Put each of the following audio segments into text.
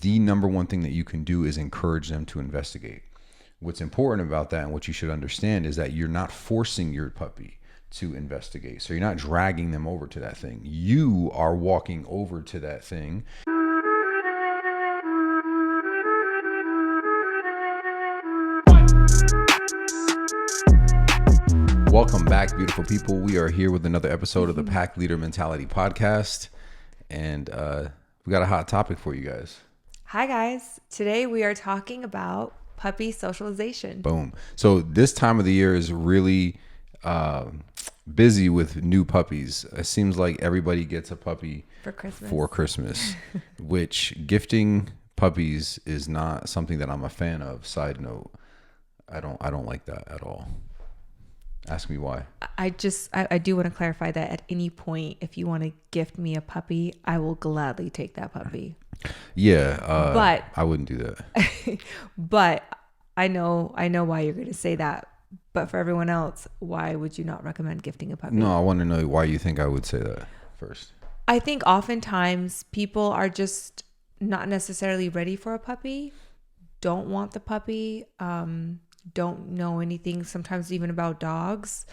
the number one thing that you can do is encourage them to investigate. What's important about that and what you should understand is that you're not forcing your puppy to investigate. So you're not dragging them over to that thing. You are walking over to that thing. Welcome back, beautiful people. We are here with another episode of the Pack Leader Mentality Podcast. And we got a hot topic for you guys. Hi, guys. Today we are talking about puppy socialization. Boom. So this time of the year is really busy with new puppies. It seems like everybody gets a puppy for Christmas, which gifting puppies is not something that I'm a fan of. Side note, I don't like that at all. Ask me why. I do want to clarify that at any point, if you want to gift me a puppy, I will gladly take that puppy. Yeah, but I wouldn't do that. But I know why you're going to say that. But for everyone else, why would you not recommend gifting a puppy? No, I want to know why you think I would say that first. I think oftentimes people are just not necessarily ready for a puppy, don't want the puppy, don't know anything sometimes even about dogs.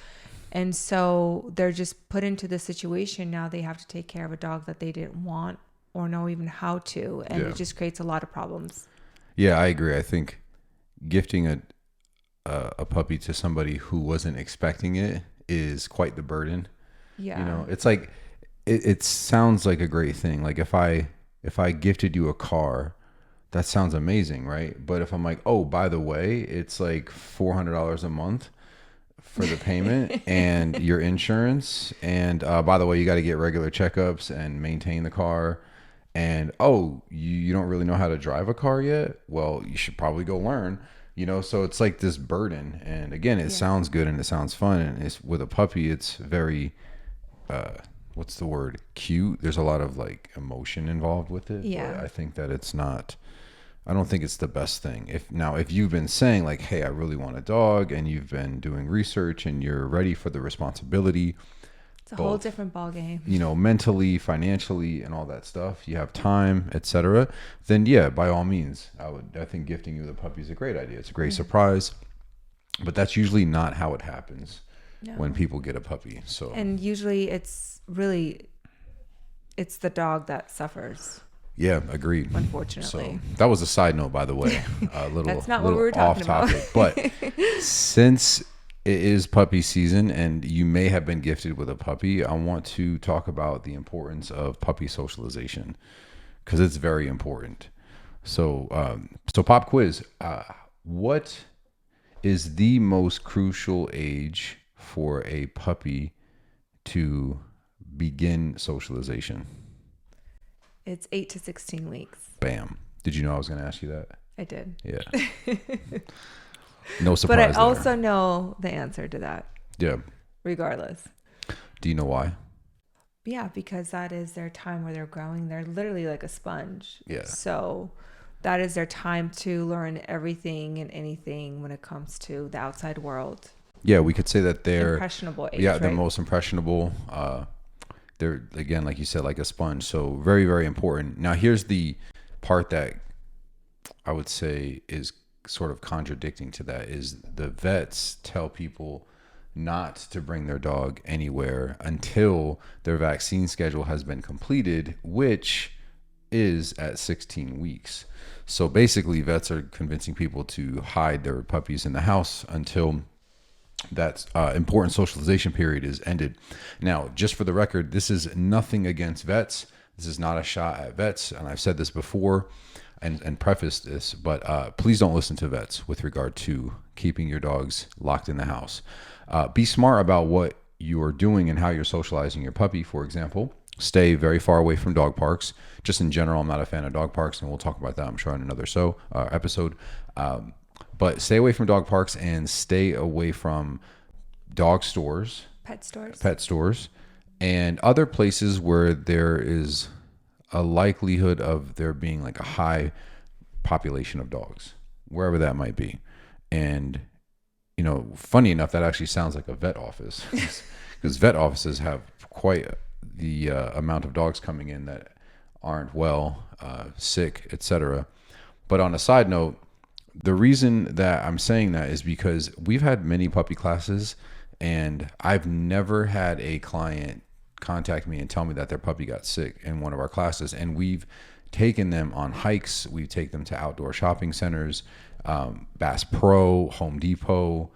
And so they're just put into the situation. Now they have to take care of a dog that they didn't want or know even how to. And it just creates a lot of problems. Yeah, I agree. I think gifting a puppy to somebody who wasn't expecting it is quite the burden. Yeah. You know, it's like, it sounds like a great thing. Like if I gifted you a car, that sounds amazing, right? But if I'm like, oh, by the way, it's like $400 a month for the payment and your insurance. And by the way, you got to get regular checkups and maintain the car. And, oh, you don't really know how to drive a car yet? Well, you should probably go learn, you know? So it's like this burden. And again, it sounds good and it sounds fun. And it's with a puppy, it's very, what's the word? Cute. There's a lot of like emotion involved with it. Yeah. But I think that I don't think it's the best thing. If you've been saying like, hey, I really want a dog, and you've been doing research and you're ready for the responsibility, it's a whole different ball game. You know, mentally, financially, and all that stuff. You have time, etc. Then yeah, by all means, I think gifting you the puppy is a great idea. It's a great surprise, but that's usually not how it happens when people get a puppy. So and usually it's the dog that suffers. Yeah, agreed. Unfortunately. So that was a side note, by the way. That's not what we were talking off topic. But since it is puppy season and you may have been gifted with a puppy, I want to talk about the importance of puppy socialization because it's very important. So, pop quiz. What is the most crucial age for a puppy to begin socialization? It's 8 to 16 weeks. Bam. Did you know I was going to ask you that? I did. Yeah. No surprise. But I also know the answer to that. Yeah. Regardless. Do you know why? Yeah, because that is their time where they're growing. They're literally like a sponge. Yeah. So that is their time to learn everything and anything when it comes to the outside world. Yeah, we could say that they're impressionable age. Yeah, right? they're most impressionable. They're, again, like you said, like a sponge. So very, very important. Now, here's the part that I would say is sort of contradicting to that is the vets tell people not to bring their dog anywhere until their vaccine schedule has been completed, which is at 16 weeks. So basically, vets are convincing people to hide their puppies in the house until that important socialization period is ended. Now, just for the record, this is nothing against vets. This is not a shot at vets. And I've said this before and prefaced this, but please don't listen to vets with regard to keeping your dogs locked in the house. Be smart about what you are doing and how you're socializing your puppy. For example, stay very far away from dog parks. Just in general, I'm not a fan of dog parks, and we'll talk about that, I'm sure, in another episode. But stay away from dog parks and stay away from dog stores, pet stores, and other places where there is a likelihood of there being like a high population of dogs, wherever that might be. And, you know, funny enough, that actually sounds like a vet office because vet offices have quite the amount of dogs coming in that aren't well, sick, etc. But on a side note, the reason that I'm saying that is because we've had many puppy classes, and I've never had a client contact me and tell me that their puppy got sick in one of our classes. And we've taken them on hikes, we take them to outdoor shopping centers, Bass Pro, Home Depot,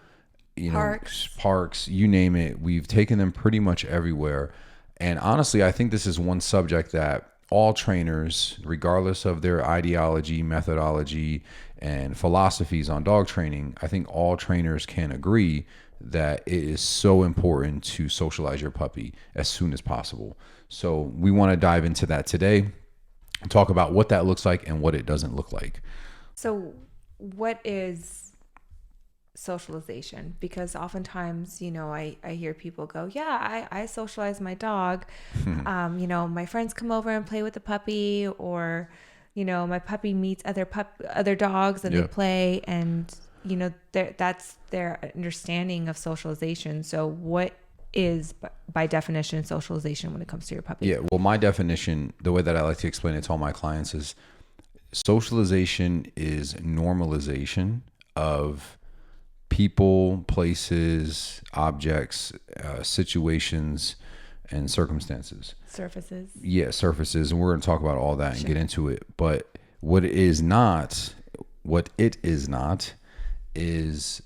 parks, you name it. We've taken them pretty much everywhere. And honestly, I think this is one subject that all trainers, regardless of their ideology, methodology, and philosophies on dog training, I think all trainers can agree that it is so important to socialize your puppy as soon as possible. So we want to dive into that today and talk about what that looks like and what it doesn't look like. So what is socialization? Because oftentimes, I hear people go, yeah, I socialize my dog. My friends come over and play with the puppy, or, my puppy meets other dogs and they play, and, that's their understanding of socialization. So what is, by definition, socialization when it comes to your puppy? Yeah, well, my definition, the way that I like to explain it to all my clients, is socialization is normalization of people, places, objects, situations, and circumstances. Surfaces. Yeah, surfaces. And we're going to talk about all that and get into it. But what it is not is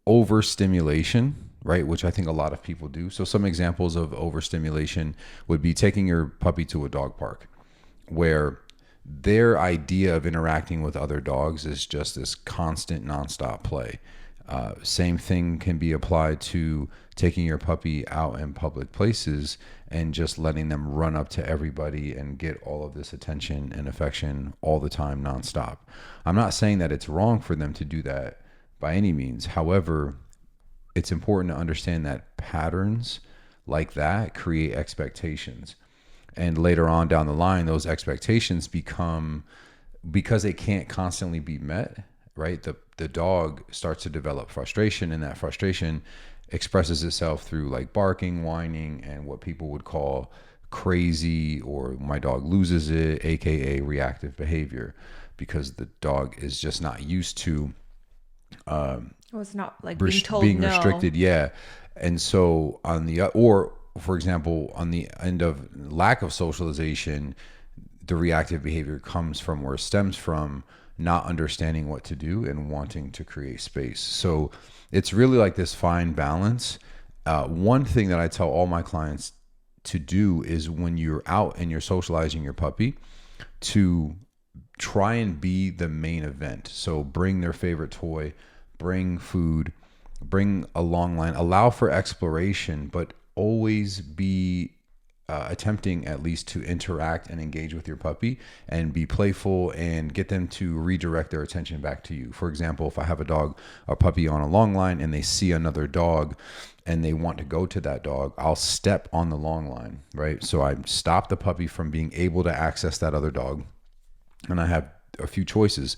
overstimulation, right? Which I think a lot of people do. So some examples of overstimulation would be taking your puppy to a dog park where their idea of interacting with other dogs is just this constant nonstop play. Same thing can be applied to taking your puppy out in public places and just letting them run up to everybody and get all of this attention and affection all the time, nonstop. I'm not saying that it's wrong for them to do that by any means. However, it's important to understand that patterns like that create expectations. And later on down the line, those expectations become, because they can't constantly be met, right? The dog starts to develop frustration, and that frustration expresses itself through like barking, whining, and what people would call crazy, or my dog loses it, aka reactive behavior, because the dog is just not used to it's not like being told being no. restricted. Yeah. And so for example, on the end of lack of socialization, the reactive behavior comes from, or stems from, not understanding what to do and wanting to create space. So it's really like this fine balance. One thing that I tell all my clients to do is, when you're out and you're socializing your puppy, to try and be the main event. So bring their favorite toy, bring food, bring a long line, allow for exploration, but always be attempting at least to interact and engage with your puppy and be playful and get them to redirect their attention back to you. For example, if I have a puppy on a long line and they see another dog and they want to go to that dog, I'll step on the long line, right? So I stop the puppy from being able to access that other dog. And I have a few choices.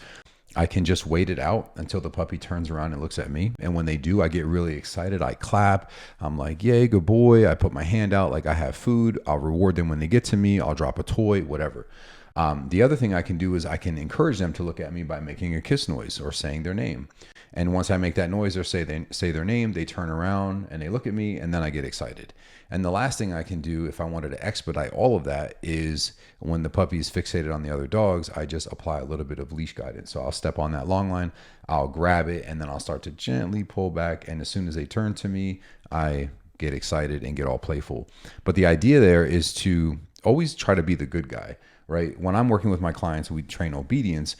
I can just wait it out until the puppy turns around and looks at me. And when they do, I get really excited. I clap. I'm like, yay, good boy. I put my hand out like I have food. I'll reward them when they get to me. I'll drop a toy, whatever. The other thing I can do is I can encourage them to look at me by making a kiss noise or saying their name. And once I make that noise or say their name, they turn around and they look at me, and then I get excited. And the last thing I can do, if I wanted to expedite all of that, is when the puppy is fixated on the other dogs, I just apply a little bit of leash guidance. So I'll step on that long line, I'll grab it, and then I'll start to gently pull back. And as soon as they turn to me, I get excited and get all playful. But the idea there is to always try to be the good guy, right? When I'm working with my clients, we train obedience.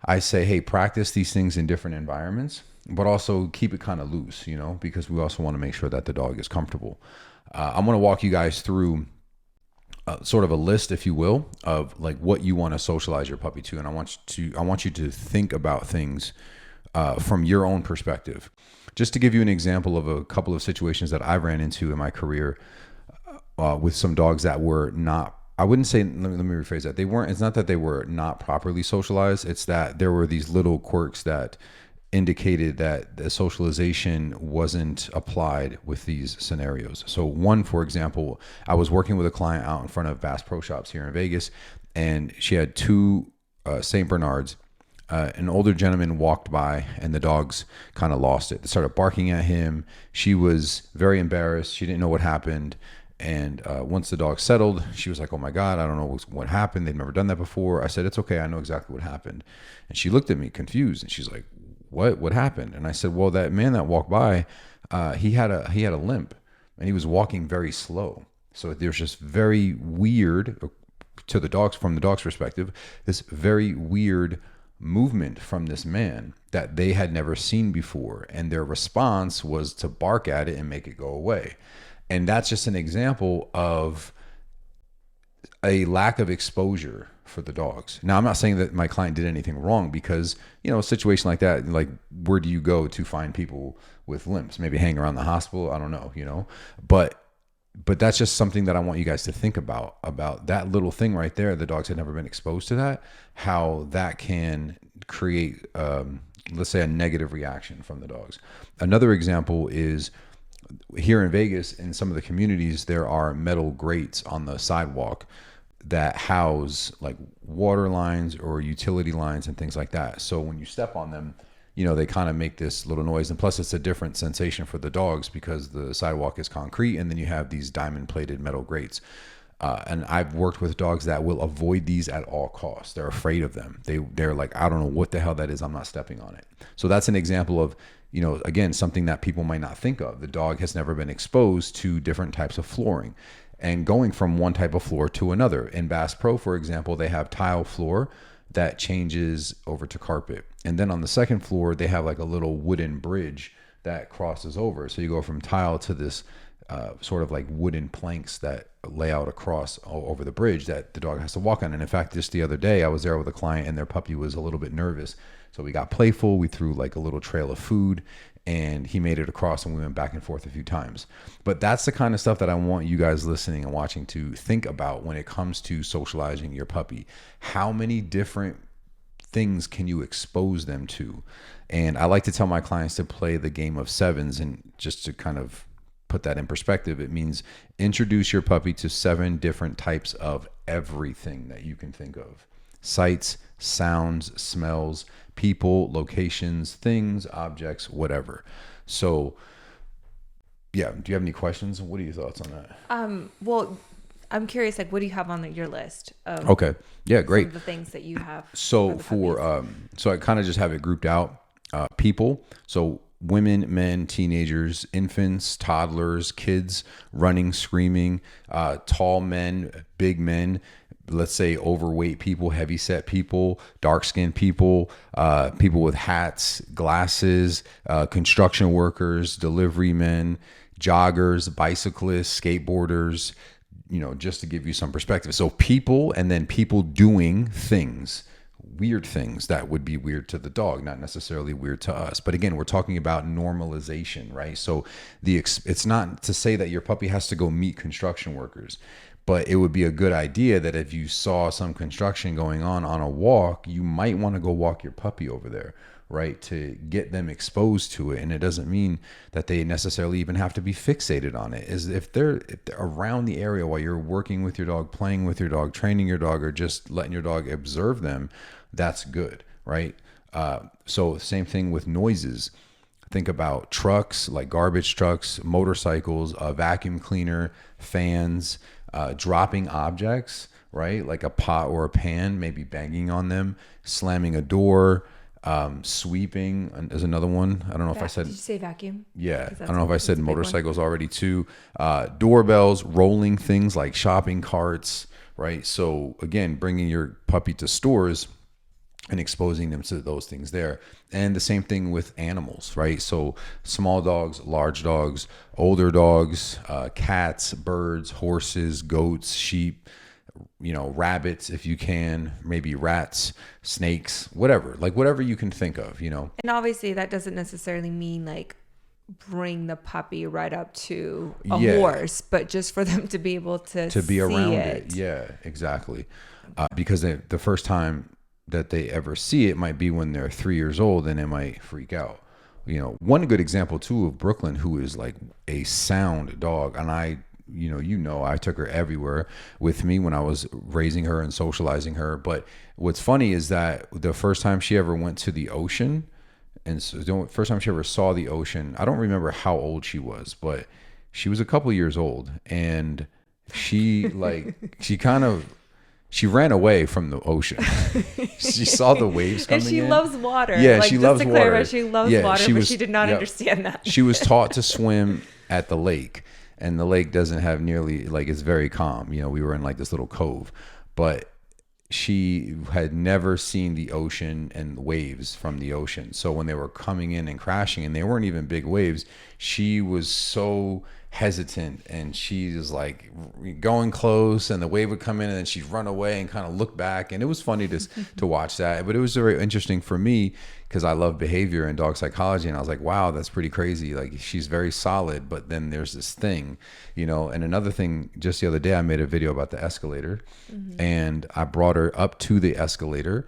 I say, hey, practice these things in different environments, but also keep it kind of loose, because we also want to make sure that the dog is comfortable. I'm going to walk you guys through sort of a list, if you will, of like what you want to socialize your puppy to. And I want you to think about things from your own perspective. Just to give you an example of a couple of situations that I ran into in my career with some dogs that were not, I wouldn't say, let me rephrase that. It's not that they were not properly socialized. It's that there were these little quirks that indicated that the socialization wasn't applied with these scenarios. So one, for example, I was working with a client out in front of Bass Pro Shops here in Vegas, and she had two Saint Bernards. An older gentleman walked by, and the dogs kind of lost it. They started barking at him. She was very embarrassed. She didn't know what happened. And once the dog settled, she was like, "Oh my God, I don't know what happened. They've never done that before." I said, "It's okay. I know exactly what happened." And she looked at me confused, and she's like, What happened?" And I said, "Well, that man that walked by, he had a limp, and he was walking very slow. So there's just very weird to the dogs, from the dog's perspective, this very weird movement from this man that they had never seen before, and their response was to bark at it and make it go away." And that's just an example of a lack of exposure for the dogs. Now, I'm not saying that my client did anything wrong, because, a situation like that, like, where do you go to find people with limps? Maybe hang around the hospital. I don't know, but that's just something that I want you guys to think about that little thing right there. The dogs had never been exposed to that, how that can create, let's say, a negative reaction from the dogs. Another example is, here in Vegas, in some of the communities, there are metal grates on the sidewalk that house like water lines or utility lines and things like that. So when you step on them, they kind of make this little noise. And plus, it's a different sensation for the dogs because the sidewalk is concrete, and then you have these diamond plated metal grates. And I've worked with dogs that will avoid these at all costs. They're afraid of them. They're like, "I don't know what the hell that is. I'm not stepping on it." So that's an example of, again, something that people might not think of. The dog has never been exposed to different types of flooring and going from one type of floor to another. In Bass Pro, for example, they have tile floor that changes over to carpet. And then on the second floor, they have like a little wooden bridge that crosses over. So you go from tile to this sort of like wooden planks that lay out across over the bridge that the dog has to walk on. And in fact, just the other day, I was there with a client, and their puppy was a little bit nervous. So we got playful. We threw like a little trail of food, and he made it across, and we went back and forth a few times. But that's the kind of stuff that I want you guys listening and watching to think about when it comes to socializing your puppy. How many different things can you expose them to? And I like to tell my clients to play the game of sevens. And just to kind of put that in perspective, it means introduce your puppy to 7 different types of everything that you can think of: sights, sounds, smells, people, locations, things, objects, whatever. So yeah, do you have any questions? What are your thoughts on that? Well, I'm curious, like, what do you have on your list of Okay. Yeah, great. some of the things that you have So so I kind of just have it grouped out. People, so women, men, teenagers, infants, toddlers, kids, running, screaming, tall men, big men, let's say overweight people, heavy set people, dark skinned people, people with hats, glasses, construction workers, delivery men, joggers, bicyclists, skateboarders, just to give you some perspective. So people, and then people doing things, weird things that would be weird to the dog, not necessarily weird to us. But again, we're talking about normalization, right? So it's not to say that your puppy has to go meet construction workers, but it would be a good idea that if you saw some construction going on a walk, you might want to go walk your puppy over there, right? To get them exposed to it. And it doesn't mean that they necessarily even have to be fixated on it. Is if they're around the area while you're working with your dog, playing with your dog, training your dog, or just letting your dog observe them, that's good, right? So same thing with noises. Think about trucks, like garbage trucks, motorcycles, a vacuum cleaner, fans, dropping objects, right? Like a pot or a pan, maybe banging on them, slamming a door, sweeping is another one. I don't know if I said. Did you say vacuum? Yeah, I don't know if I said motorcycles already too. Doorbells, rolling things like shopping carts, right? So again, bringing your puppy to stores and exposing them to those things there. And the same thing with animals, right? So small dogs, large dogs, older dogs, cats, birds, horses, goats, sheep, rabbits, if you can, maybe rats, snakes, whatever you can think of, And obviously that doesn't necessarily mean like bring the puppy right up to a horse, but just for them to be able to be see around it. it. Yeah, exactly. Because the first time that they ever see it might be when they're 3 years old, and they might freak out. One good example too of Brooklyn, who is like a sound dog, and I I took her everywhere with me when I was raising her and socializing her. But what's funny is that the first time she ever went to the ocean, and so the first time she ever saw the ocean, I don't remember how old she was, but she was a couple years old, and she like she ran away from the ocean. She saw the waves And coming she in. loves water. Yeah, Like, she just loves to water. clarify, she loves Yeah, water, but was, she did not yep. understand that. She was taught to swim at the lake, and the lake doesn't have nearly, like, it's very calm. We were in like this little cove, but she had never seen the ocean and the waves from the ocean. So when they were coming in and crashing, and they weren't even big waves, she was so hesitant, and she was like going close, and the wave would come in, and then she'd run away and kind of look back. And it was funny to watch that, but it was very interesting for me because I love behavior and dog psychology, and I was like, wow, that's pretty crazy. Like, she's very solid, but then there's this thing, and another thing. Just the other day I made a video about the escalator, and I brought her up to the escalator,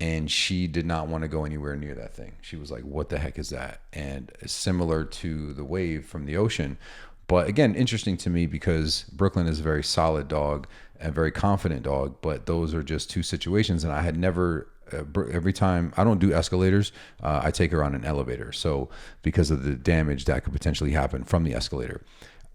and she did not want to go anywhere near that thing. She was like, what the heck is that? And similar to the wave from the ocean. But again, interesting to me because Brooklyn is a very solid dog, a very confident dog, but those are just two situations. And I had never, every time I don't do escalators, I take her on an elevator. So because of the damage that could potentially happen from the escalator.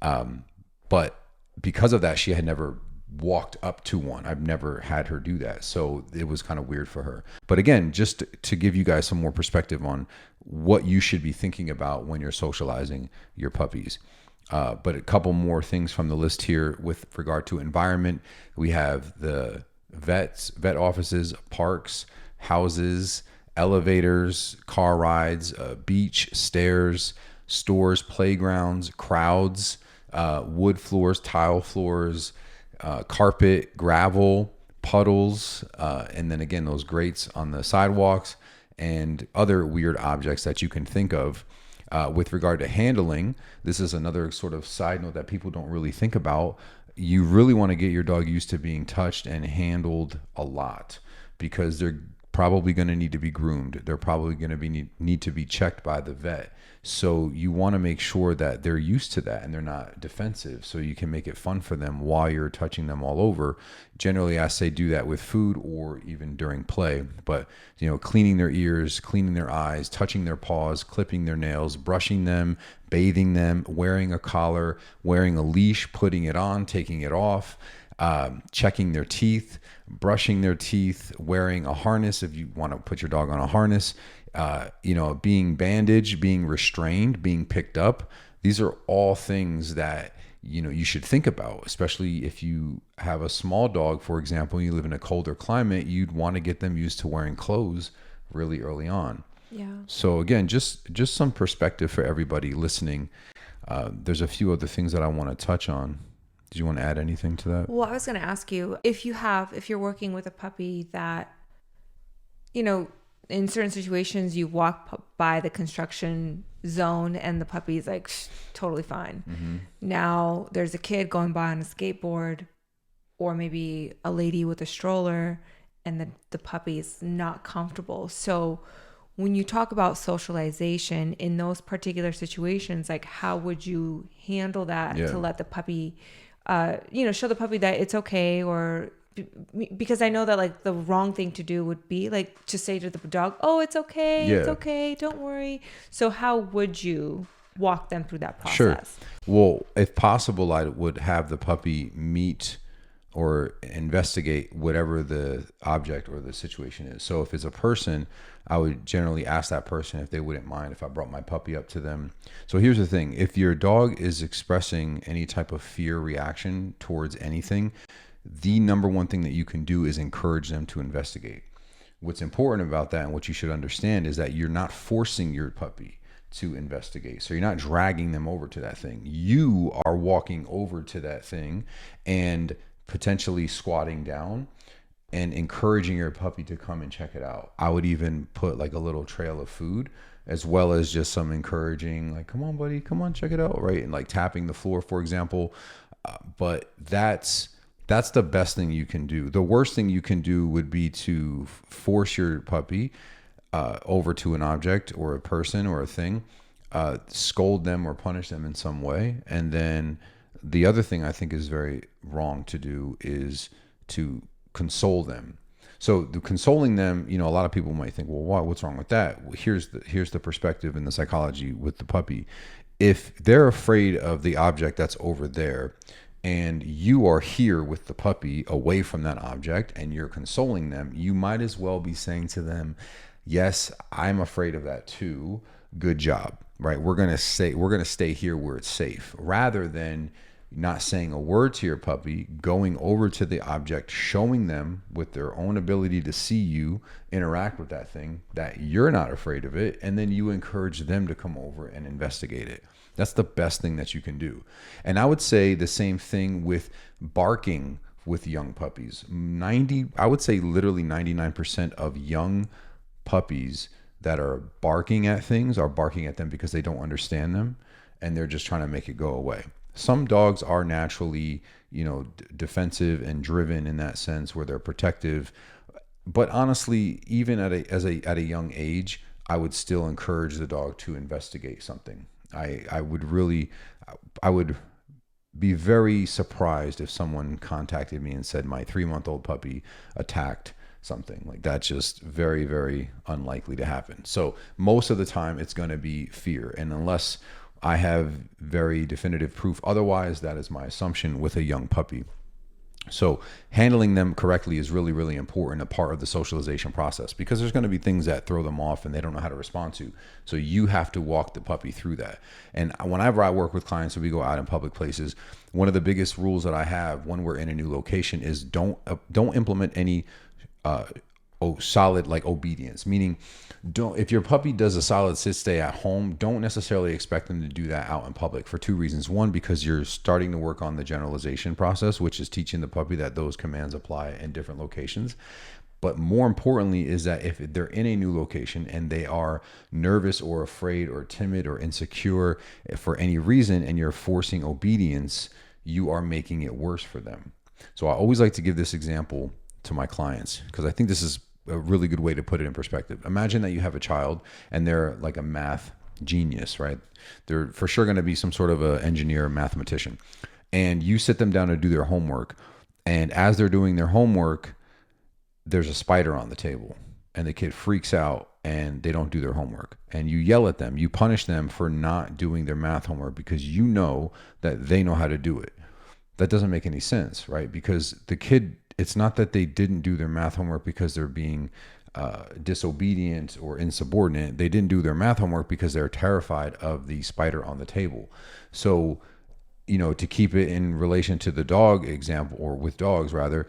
But because of that, she had never walked up to one. I've never had her do that. So it was kind of weird for her. But again, just to give you guys some more perspective on what you should be thinking about when you're socializing your puppies. But a couple more things from the list here with regard to environment. We have the vet offices, parks, houses, elevators, car rides, beach, stairs, stores, playgrounds, crowds, wood floors, tile floors, carpet, gravel, puddles, and then again, those grates on the sidewalks and other weird objects that you can think of. With regard to handling, this is another sort of side note that people don't really think about. You really want to get your dog used to being touched and handled a lot because they're probably going to need to be groomed. They're probably going to need to be checked by the vet. So you want to make sure that they're used to that and they're not defensive, so you can make it fun for them while you're touching them all over. Generally, I say do that with food or even during play, but cleaning their ears, cleaning their eyes, touching their paws, clipping their nails, brushing them, bathing them, wearing a collar, wearing a leash, putting it on, taking it off, checking their teeth, brushing their teeth, wearing a harness if you want to put your dog on a harness, being bandaged, being restrained, being picked up. These are all things that you should think about, especially if you have a small dog, for example, and you live in a colder climate. You'd want to get them used to wearing clothes really early on. Yeah. So again, just some perspective for everybody listening. There's a few other things that I want to touch on. Did you want to add anything to that? Well, I was going to ask you if you're working with a puppy that, in certain situations you walk by the construction zone and the puppy's like totally fine. Mm-hmm. Now there's a kid going by on a skateboard, or maybe a lady with a stroller, and the puppy's not comfortable. So when you talk about socialization in those particular situations, like how would you handle that to let the puppy, show the puppy that it's okay? Or because I know that like the wrong thing to do would be like to say to the dog, oh, it's okay. It's okay. Don't worry. So how would you walk them through that process? Sure. Well, if possible, I would have the puppy meet or investigate whatever the object or the situation is. So if it's a person, I would generally ask that person if they wouldn't mind if I brought my puppy up to them. So here's the thing. If your dog is expressing any type of fear reaction towards anything, the number one thing that you can do is encourage them to investigate. What's important about that and what you should understand is that you're not forcing your puppy to investigate. So you're not dragging them over to that thing. You are walking over to that thing and potentially squatting down and encouraging your puppy to come and check it out. I would even put like a little trail of food, as well as just some encouraging, like, come on, buddy, come on, check it out, right? And like tapping the floor, for example. But that's the best thing you can do. The worst thing you can do would be to force your puppy over to an object or a person or a thing, scold them or punish them in some way, and then the other thing I think is very wrong to do is to console them. So the consoling them, a lot of people might think, well, what's wrong with that? Well, here's the perspective and the psychology with the puppy. If they're afraid of the object that's over there, and you are here with the puppy away from that object and you're consoling them, you might as well be saying to them, yes, I'm afraid of that too. Good job, right? We're going to stay here where it's safe, rather than not saying a word to your puppy, going over to the object, showing them with their own ability to see you interact with that thing, that you're not afraid of it, and then you encourage them to come over and investigate it. That's the best thing that you can do. And I would say the same thing with barking with young puppies. I would say literally 99% of young puppies that are barking at things are barking at them because they don't understand them, and they're just trying to make it go away. Some dogs are naturally, defensive and driven in that sense, where they're protective. But honestly, even at a young age, I would still encourage the dog to investigate something. I would be very surprised if someone contacted me and said my 3-month-old puppy attacked something. Like, that's just very, very unlikely to happen. So most of the time it's going to be fear. And unless I have very definitive proof otherwise, that is my assumption with a young puppy. So handling them correctly is really, really important, a part of the socialization process, because there's going to be things that throw them off and they don't know how to respond to. So you have to walk the puppy through that. And whenever I work with clients and we go out in public places, one of the biggest rules that I have when we're in a new location is don't implement any solid like obedience. Meaning, if your puppy does a solid sit stay at home, don't necessarily expect them to do that out in public, for two reasons. One, because you're starting to work on the generalization process, which is teaching the puppy that those commands apply in different locations. But more importantly is that if they're in a new location and they are nervous or afraid or timid or insecure for any reason, and you're forcing obedience, you are making it worse for them. So I always like to give this example to my clients, because I think this is a really good way to put it in perspective. Imagine that you have a child and they're like a math genius, right? They're for sure going to be some sort of an engineer, mathematician. And you sit them down to do their homework. And as they're doing their homework, there's a spider on the table. And the kid freaks out and they don't do their homework. And you yell at them. You punish them for not doing their math homework because you know that they know how to do it. That doesn't make any sense, right? Because the kid, it's not that they didn't do their math homework because they're being disobedient or insubordinate. They didn't do their math homework because they're terrified of the spider on the table. So, to keep it in relation to the dog example, or with dogs rather,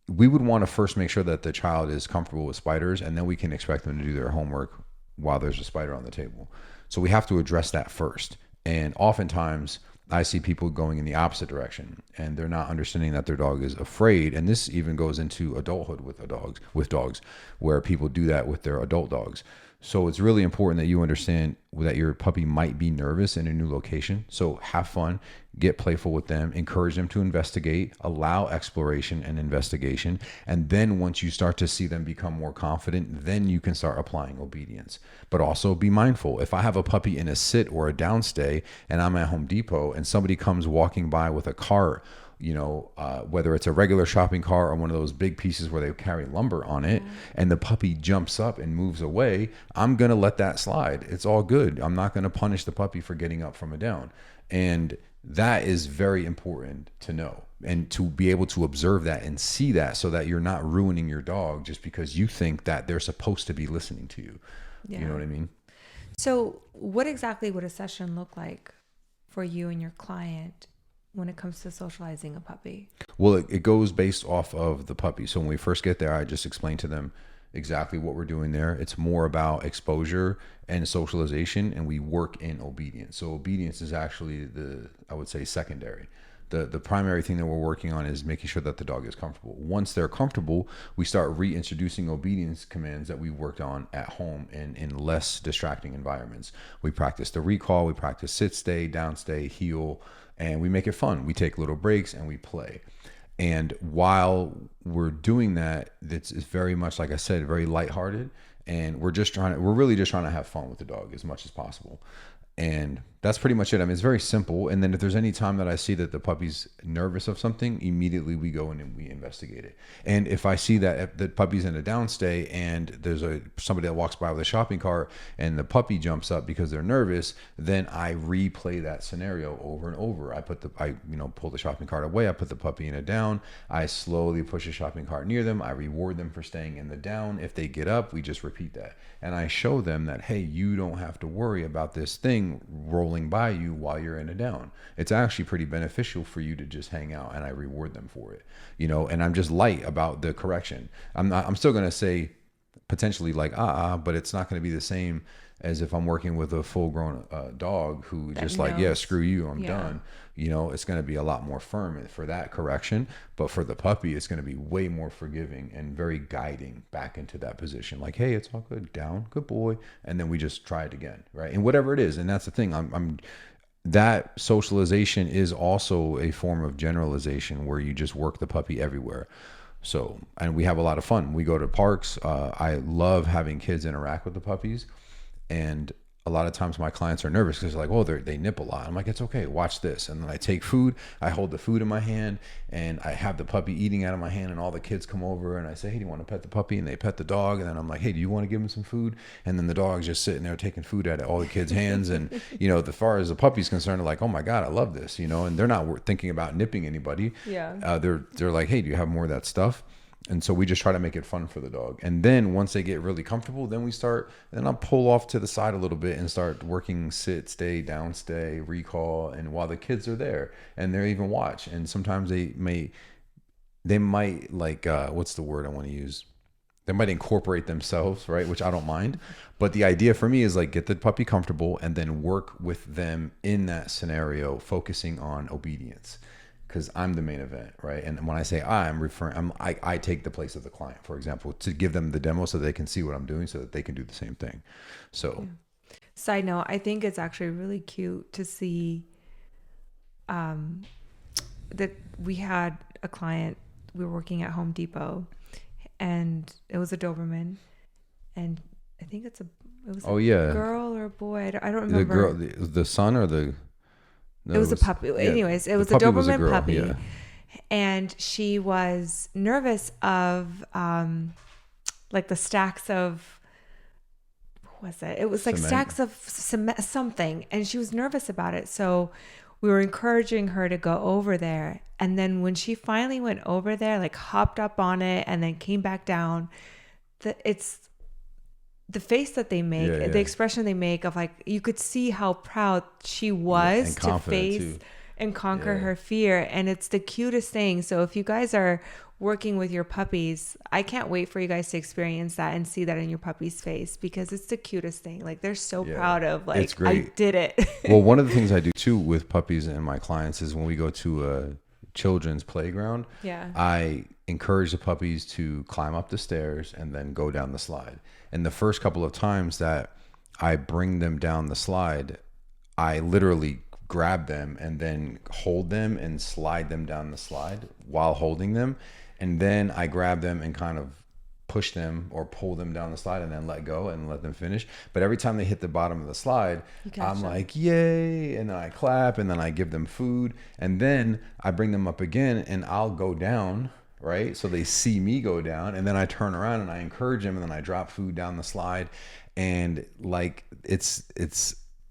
we would want to first make sure that the child is comfortable with spiders, and then we can expect them to do their homework while there's a spider on the table. So we have to address that first. And oftentimes I see people going in the opposite direction, and they're not understanding that their dog is afraid. And this even goes into adulthood with dogs, where people do that with their adult dogs. So it's really important that you understand that your puppy might be nervous in a new location. So have fun, get playful with them, encourage them to investigate, allow exploration and investigation. And then once you start to see them become more confident, then you can start applying obedience. But also be mindful. If I have a puppy in a sit or a downstay and I'm at Home Depot and somebody comes walking by with a cart, whether it's a regular shopping cart or one of those big pieces where they carry lumber on it, and the puppy jumps up and moves away, I'm going to let that slide. It's all good. I'm not going to punish the puppy for getting up from a down. And that is very important to know, and to be able to observe that and see that, so that you're not ruining your dog just because you think that they're supposed to be listening to you. Yeah. You know what I mean? So what exactly would a session look like for you and your client when it comes to socializing a puppy? Well, it goes based off of the puppy. So when we first get there, I just explain to them exactly what we're doing there. It's more about exposure and socialization, and we work in obedience. So obedience is actually I would say secondary. The primary thing that we're working on is making sure that the dog is comfortable. Once they're comfortable, we start reintroducing obedience commands that we worked on at home in less distracting environments. We practice the recall, we practice sit, stay, down, stay, heel, and we make it fun. We take little breaks and we play. And while we're doing that, it's very much, like I said, very lighthearted. and we're really just trying to have fun with the dog as much as possible. And that's pretty much it. I mean, it's very simple. And then if there's any time that I see that the puppy's nervous of something, immediately we go in and we investigate it. And if I see that the puppy's in a downstay and there's somebody that walks by with a shopping cart and the puppy jumps up because they're nervous, then I replay that scenario over and over. I pull the shopping cart away. I put the puppy in a down. I slowly push a shopping cart near them. I reward them for staying in the down. If they get up, we just repeat that. And I show them that, hey, you don't have to worry about this thing rolling by you while you're in a down. It's actually pretty beneficial for you to just hang out, and I reward them for it. And I'm just light about the correction. I'm still going to say potentially like, but it's not going to be the same as if I'm working with a full grown dog who that just knows. Like, yeah, screw you, I'm done. It's going to be a lot more firm for that correction. But for the puppy, it's going to be way more forgiving and very guiding back into that position. Like, hey, it's all good, down, good boy. And then we just try it again, right? And whatever it is. And that's the thing. That socialization is also a form of generalization where you just work the puppy everywhere. So, and we have a lot of fun. We go to parks. I love having kids interact with the puppies. And a lot of times my clients are nervous because they're like, oh, they nip a lot. I'm like, it's okay. Watch this. And then I take food. I hold the food in my hand and I have the puppy eating out of my hand, and all the kids come over and I say, hey, do you want to pet the puppy? And they pet the dog. And then I'm like, hey, do you want to give him some food? And then the dog's just sitting there taking food out of all the kids' hands. And, as far as the puppy's concerned, they're like, oh my God, I love this, and they're not thinking about nipping anybody. Yeah. They're like, hey, do you have more of that stuff? And so we just try to make it fun for the dog. And then once they get really comfortable, then I'll pull off to the side a little bit and start working sit, stay, down, stay, recall. And while the kids are there and they're even watch. And sometimes they might like, what's the word I want to use? They might incorporate themselves, right? Which I don't mind. But the idea for me is like get the puppy comfortable and then work with them in that scenario, focusing on obedience. Because I'm the main event, right? And when I say I take the place of the client, for example, to give them the demo so they can see what I'm doing so that they can do the same thing. So, Side note, I think it's actually really cute to see that we had a client, we were working at Home Depot, and it was a Doberman, and I think it was a girl or a boy. I don't remember. The girl, the son or the... No, it was a puppy. Yeah. Anyways, it was a Doberman puppy. Yeah. And she was nervous of like the stacks of, what was it? It was like cement. Stacks of something. And she was nervous about it. So we were encouraging her to go over there. And then when she finally went over there, like hopped up on it and then came back down, the face that they make, the expression they make of like, you could see how proud she was to face and conquer her fear. And it's the cutest thing. So if you guys are working with your puppies, I can't wait for you guys to experience that and see that in your puppy's face, because it's the cutest thing. Like they're so proud of like, it's great. I did it. Well, one of the things I do too with puppies and my clients is when we go to a children's playground, I encourage the puppies to climb up the stairs and then go down the slide. And the first couple of times that I bring them down the slide, I literally grab them and then hold them and slide them down the slide while holding them. And then I grab them and kind of push them or pull them down the slide and then let go and let them finish. But every time they hit the bottom of the slide, I'm like, yay. And then I clap and then I give them food. And then I bring them up again and I'll go down, right? So they see me go down, and then I turn around and I encourage them, and then I drop food down the slide. And like, it's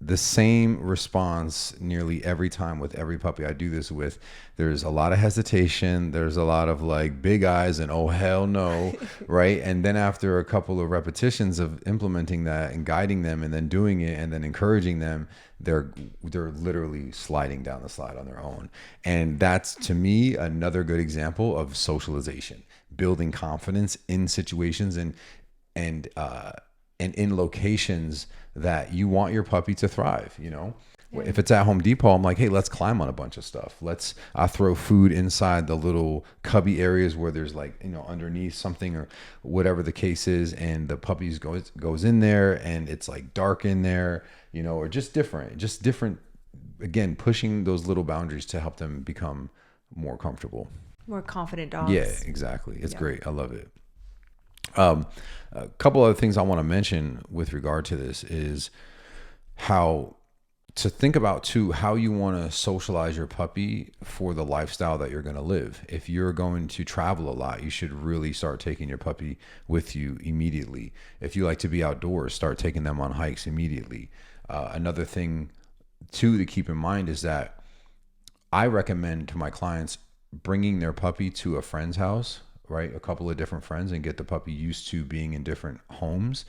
the same response nearly every time with every puppy I do this with. There's a lot of hesitation. There's a lot of like big eyes and oh, hell no. Right. And then after a couple of repetitions of implementing that and guiding them and then doing it and then encouraging them, they're literally sliding down the slide on their own. And that's, to me, another good example of socialization, building confidence in situations and in locations that you want your puppy to thrive. If it's at Home Depot, I'm like, hey, let's climb on a bunch of stuff. I throw food inside the little cubby areas where there's like, underneath something or whatever the case is. And the puppies goes in there and it's like dark in there, or just different, again, pushing those little boundaries to help them become more comfortable. More confident dogs. Yeah, exactly. It's great. I love it. A couple other things I want to mention with regard to this is how to think about too how you want to socialize your puppy for the lifestyle that you're going to live. If you're going to travel a lot, you should really start taking your puppy with you immediately. If you like to be outdoors, start taking them on hikes immediately. Another thing too to keep in mind is that I recommend to my clients bringing their puppy to a friend's house, right? A couple of different friends, and get the puppy used to being in different homes.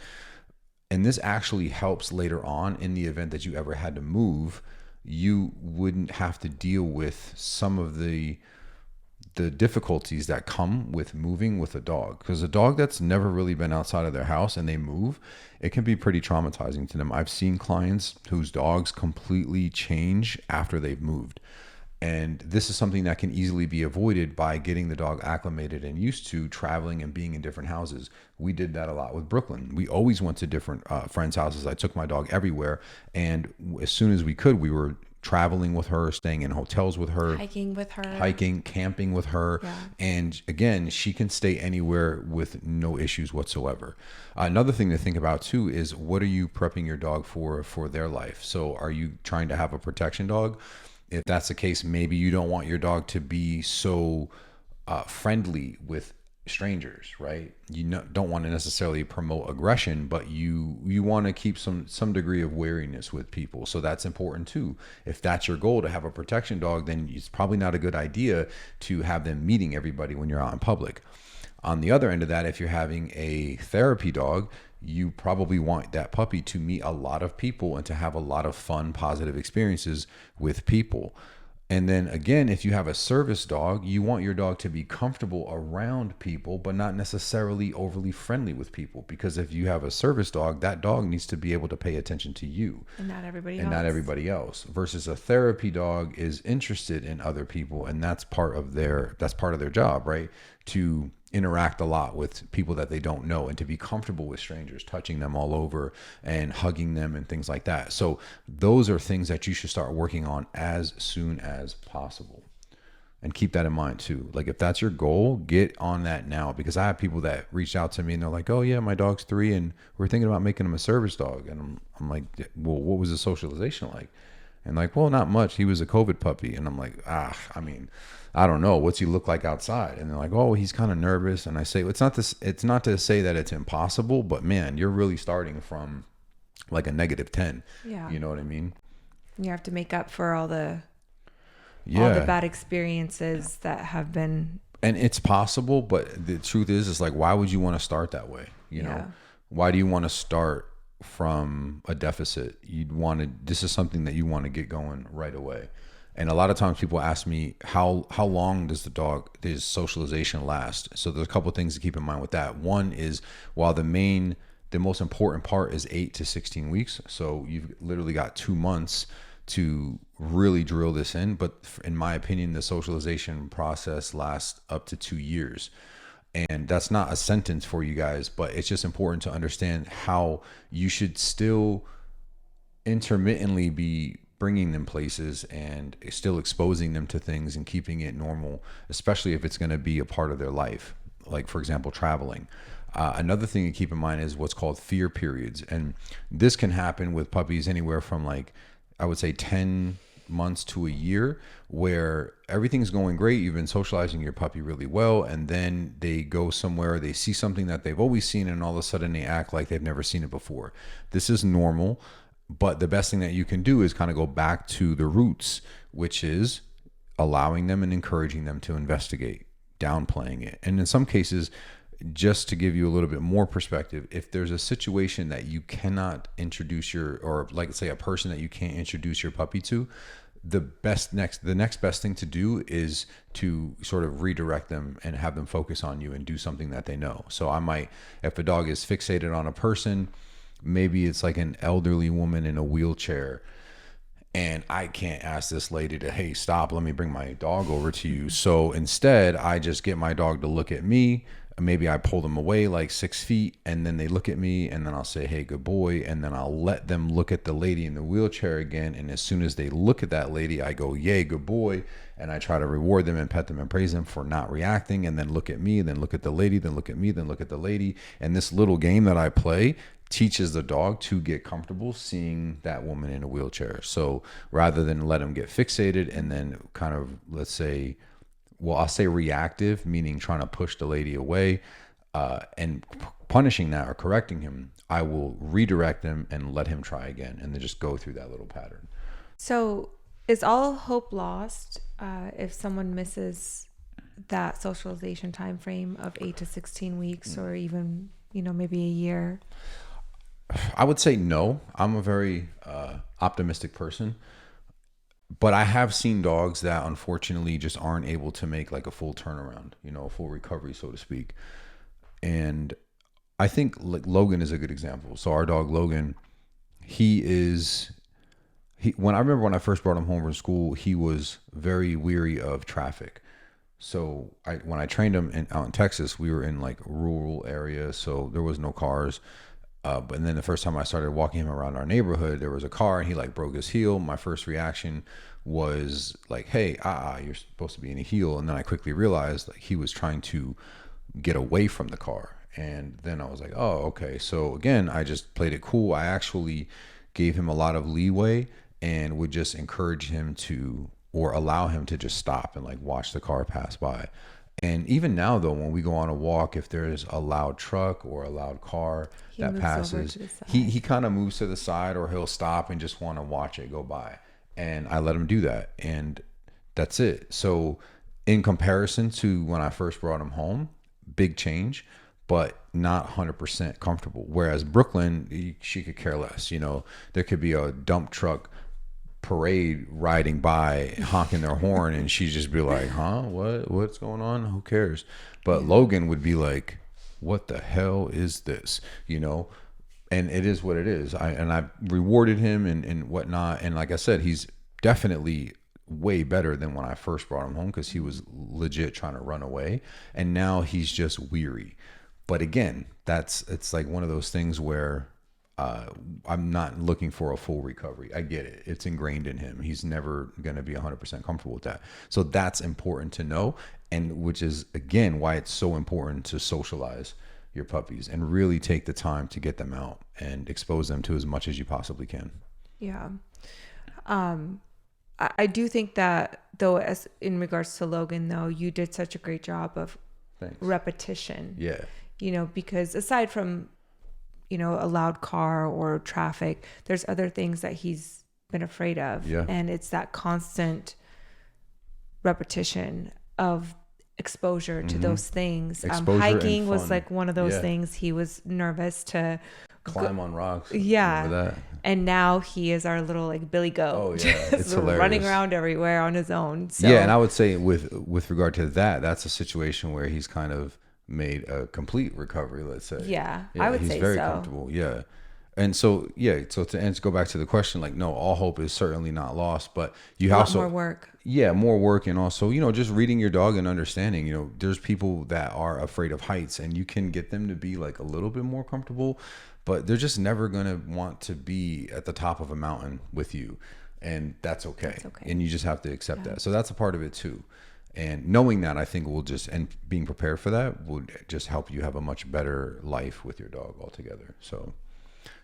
And this actually helps later on in the event that you ever had to move. You wouldn't have to deal with some of the difficulties that come with moving with a dog, because a dog that's never really been outside of their house and they move, it can be pretty traumatizing to them. I've seen clients whose dogs completely change after they've moved. And this is something that can easily be avoided by getting the dog acclimated and used to traveling and being in different houses. We did that a lot with Brooklyn. We always went to different friends' houses. I took my dog everywhere. And as soon as we could, we were traveling with her, staying in hotels with her, Hiking with her. hiking, camping with her. Yeah. And again, she can stay anywhere with no issues whatsoever. Another thing to think about too is, what are you prepping your dog for their life? So are you trying to have a protection dog? If that's the case, maybe you don't want your dog to be so friendly with strangers, right? Don't want to necessarily promote aggression, but you want to keep some degree of wariness with people. So that's important too. If that's your goal, to have a protection dog, then it's probably not a good idea to have them meeting everybody when you're out in public. On the other end of that, if you're having a therapy dog, you probably want that puppy to meet a lot of people and to have a lot of fun, positive experiences with people. And then again, if you have a service dog, you want your dog to be comfortable around people, but not necessarily overly friendly with people. Because if you have a service dog, that dog needs to be able to pay attention to you And not everybody and else. not everybody else. Versus a therapy dog is interested in other people, and that's part of their job, right? To interact a lot with people that they don't know and to be comfortable with strangers, touching them all over and hugging them and things like that. So those are things that you should start working on as soon as possible. And keep that in mind too. Like, if that's your goal, get on that now, because I have people that reach out to me and they're like, "Oh yeah, my dog's 3 and we're thinking about making him a service dog." And I'm like, "Well, what was the socialization like?" And like, "Well, not much. He was a COVID puppy." And I'm like, I mean, I don't know. What's he look like outside? And they're like, "Oh, he's kind of nervous." And I say, it's not to say that it's impossible, but man, you're really starting from like a -10. Yeah. You know what I mean? You have to make up for all the Yeah. bad experiences that have been. And it's possible, but the truth is like, why would you want to start that way? You know, Yeah. why do you want to start from a deficit? This is something that you want to get going right away. And a lot of times people ask me, how long does his socialization last? So there's a couple of things to keep in mind with that. One is, while the most important part is 8 to 16 weeks. So you've literally got 2 months to really drill this in. But in my opinion, the socialization process lasts up to 2 years. And that's not a sentence for you guys, but it's just important to understand how you should still intermittently be bringing them places and still exposing them to things and keeping it normal, especially if it's going to be a part of their life. Like, for example, traveling. Another thing to keep in mind is what's called fear periods. And this can happen with puppies anywhere from, like, I would say 10 months to a year, where everything's going great. You've been socializing your puppy really well. And then they go somewhere, they see something that they've always seen, and all of a sudden they act like they've never seen it before. This is normal. But the best thing that you can do is kind of go back to the roots, which is allowing them and encouraging them to investigate, downplaying it. And in some cases, just to give you a little bit more perspective, if there's a situation that you cannot introduce or like, say, a person that you can't introduce your puppy to, the next best thing to do is to sort of redirect them and have them focus on you and do something that they know. So if a dog is fixated on a person, maybe it's like an elderly woman in a wheelchair, and I can't ask this lady to, "Hey, stop, let me bring my dog over to you." So instead, I just get my dog to look at me. maybe I pull them away like 6 feet, and then they look at me, and then I'll say, hey, good boy. And then I'll let them look at the lady in the wheelchair again. And as soon as they look at that lady, I go, yay, good boy. And I try to reward them and pet them and praise them for not reacting, and then look at me, then look at the lady, then look at me, then look at the lady. And this little game that I play teaches the dog to get comfortable seeing that woman in a wheelchair. So rather than let them get fixated and then kind of, let's say, well, I'll say reactive, meaning trying to push the lady away, and punishing that or correcting him, I will redirect him and let him try again, and then just go through that little pattern. So is all hope lost if someone misses that socialization time frame of 8 to 16 weeks, or even, maybe a year? I would say no. I'm a very optimistic person. But I have seen dogs that unfortunately just aren't able to make like a full turnaround, a full recovery, so to speak. And I think like Logan is a good example. So our dog Logan, when I first brought him home from school, he was very weary of traffic. So when I trained him out in Texas, we were in like rural areas, so there was no cars. But then the first time I started walking him around our neighborhood, there was a car and he like broke his heel. My first reaction was like, hey, you're supposed to be in a heel. And then I quickly realized like he was trying to get away from the car. And then I was like, oh, okay. So again, I just played it cool. I actually gave him a lot of leeway and would just encourage him to, or allow him to just stop and like watch the car pass by. And even now, though, when we go on a walk, if there's a loud truck or a loud car that passes, he kind of moves to the side, or he'll stop and just want to watch it go by. And I let him do that. And that's it. So in comparison to when I first brought him home, big change, but not 100% comfortable. Whereas Brooklyn, she could care less. There could be a dump truck parade riding by honking their horn, and she'd just be like, what's going on, who cares? But Logan would be like, what the hell is this, and it is what it is. I've rewarded him and whatnot, and like I said, he's definitely way better than when I first brought him home, because he was legit trying to run away, and now he's just weary. But again, it's like one of those things where I'm not looking for a full recovery. I get it. It's ingrained in him. He's never going to be 100% comfortable with that. So that's important to know. And which is, again, why it's so important to socialize your puppies and really take the time to get them out and expose them to as much as you possibly can. Yeah. I do think that, though, as in regards to Logan, though, you did such a great job of repetition. Yeah. Because aside from a loud car or traffic, there's other things that he's been afraid of. Yeah. And it's that constant repetition of exposure to those things. Hiking was like one of those things. He was nervous to climb on rocks. Yeah. That. And now he is our little like Billy Goat. Oh yeah. It's hilarious. Running around everywhere on his own. So. Yeah. And I would say with regard to that, that's a situation where he's kind of made a complete recovery, let's say. Yeah, I would say so. He's very comfortable. Yeah. And so, to go back to the question, like, no, all hope is certainly not lost, but you also more work. Yeah, more work. And also, just reading your dog and understanding, there's people that are afraid of heights, and you can get them to be like a little bit more comfortable, but they're just never going to want to be at the top of a mountain with you. And that's okay. And you just have to accept that. So that's a part of it too. And knowing that, I think and being prepared for that would just help you have a much better life with your dog altogether. So,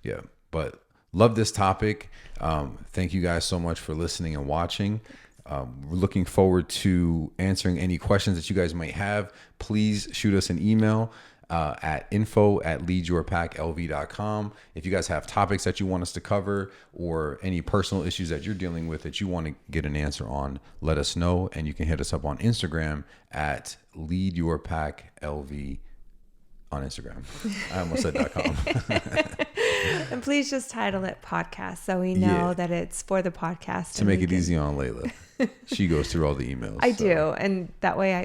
yeah, but love this topic. Thank you guys so much for listening and watching. We're looking forward to answering any questions that you guys might have. Please shoot us an email at info@leadyourpacklv.com. If you guys have topics that you want us to cover, or any personal issues that you're dealing with that you want to get an answer on, let us know. And you can hit us up on Instagram at leadyourpacklv on Instagram. I almost said .com. And please just title it podcast, so we know that it's for the podcast. To make it easy on Layla. She goes through all the emails. I do. And that way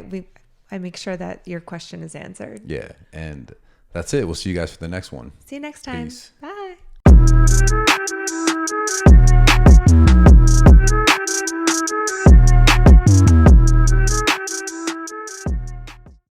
I make sure that your question is answered. Yeah. And that's it. We'll see you guys for the next one. See you next time. Peace. Bye.